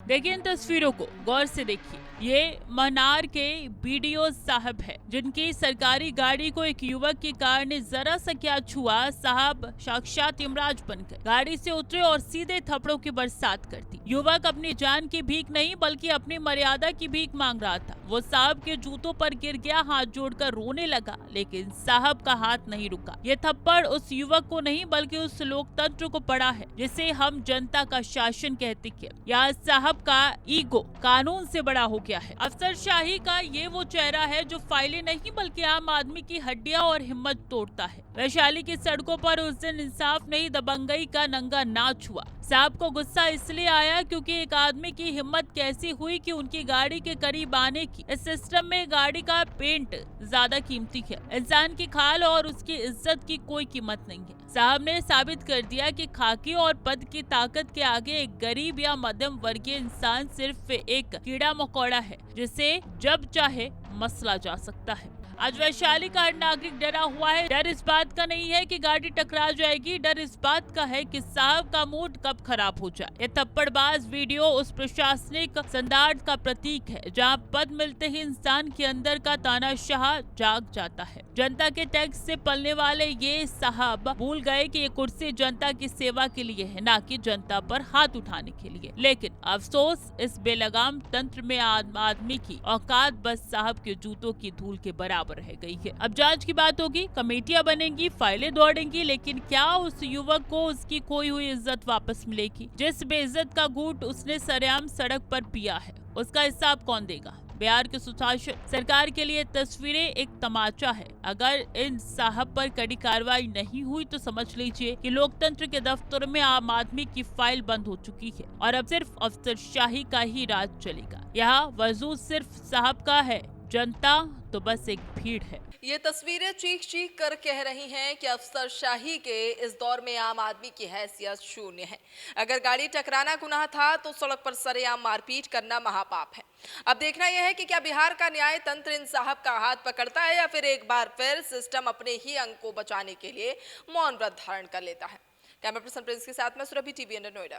देखिए इन तस्वीरों को गौर से देखिए। ये मनार के बीडीओ साहब है, जिनकी सरकारी गाड़ी को एक युवक की कार ने जरा सा क्या छुआ, साहब साक्षात यमराज बनकर गाड़ी से उतरे और सीधे थप्पड़ों की बरसात कर दी। युवक अपनी जान की भीख नहीं बल्कि अपनी मर्यादा की भीख मांग रहा था। वो साहब के जूतों पर गिर गया, हाथ जोड़कर रोने लगा, लेकिन साहब का हाथ नहीं रुका। ये थप्पड़ उस युवक को नहीं बल्कि उस लोकतंत्र को पड़ा है जिसे हम जनता का शासन कहते हैं। यहाँ साहब का ईगो कानून से बड़ा हो गया है। अफसरशाही का ये वो चेहरा है जो फाइलें नहीं बल्कि आम आदमी की हड्डियां और हिम्मत तोड़ता है। वैशाली की सड़कों पर उस दिन इंसाफ नहीं दबंगई का नंगा नाच हुआ। साहब को गुस्सा इसलिए आया क्योंकि एक आदमी की हिम्मत कैसी हुई कि उनकी गाड़ी के करीब आने की। इस सिस्टम में गाड़ी का पेंट ज्यादा कीमती है, इंसान की खाल और उसकी इज्जत की कोई कीमत नहीं है। साहब ने साबित कर दिया कि खाकी और पद की ताकत के आगे एक गरीब या मध्यम वर्गीय इंसान सिर्फ एक कीड़ा मकोड़ा है जिसे जब चाहे मसला जा सकता है। आज वैशाली का हर नागरिक डरा हुआ है। डर इस बात का नहीं है कि गाड़ी टकरा जाएगी, डर इस बात का है कि साहब का मूड कब खराब हो जाए। ये थप्पड़बाज वीडियो उस प्रशासनिक संदार्थ का प्रतीक है जहां पद मिलते ही इंसान के अंदर का तानाशाह जाग जाता है। जनता के टैक्स से पलने वाले ये साहब भूल गए कि ये कुर्सी जनता की सेवा के लिए है, ना कि जनता पर हाथ उठाने के लिए। लेकिन अफसोस इस बेलगाम तंत्र में आदमी की औकात बस साहब के जूतों की धूल के बराबर रह गई है। अब जांच की बात होगी, कमेटियां बनेंगी, फाइलें दौड़ेंगी, लेकिन क्या उस युवक को उसकी खोई हुई इज्जत वापस मिलेगी? जिस बेइज्जत का घूंट उसने सरेआम सड़क पर पिया है, उसका हिसाब कौन देगा? बिहार के सुशासन सरकार के लिए तस्वीरें एक तमाचा है। अगर इन साहब पर कड़ी कार्रवाई नहीं हुई तो समझ लीजिए कि लोकतंत्र के दफ्तर में आम आदमी की फाइल बंद हो चुकी है और अब सिर्फ अफसरशाही का ही राज चलेगा। यहाँ वजूद सिर्फ साहब का है, जनता तो बस एक भीड़ है। ये तस्वीरें चीख चीख कर कह रही हैं कि अफसरशाही के इस दौर में आम आदमी की हैसियत शून्य है। अगर गाड़ी टकराना गुनाह था तो सड़क पर सरेआम मारपीट करना महापाप है। अब देखना यह है कि क्या बिहार का न्याय तंत्र इन साहब का हाथ पकड़ता है या फिर एक बार फिर सिस्टम अपने ही अंग को बचाने के लिए मौन व्रत धारण कर लेता है। कैमरा पर्सन प्रिंस के साथ में सुरभि, टीवी अंडर नोएडा।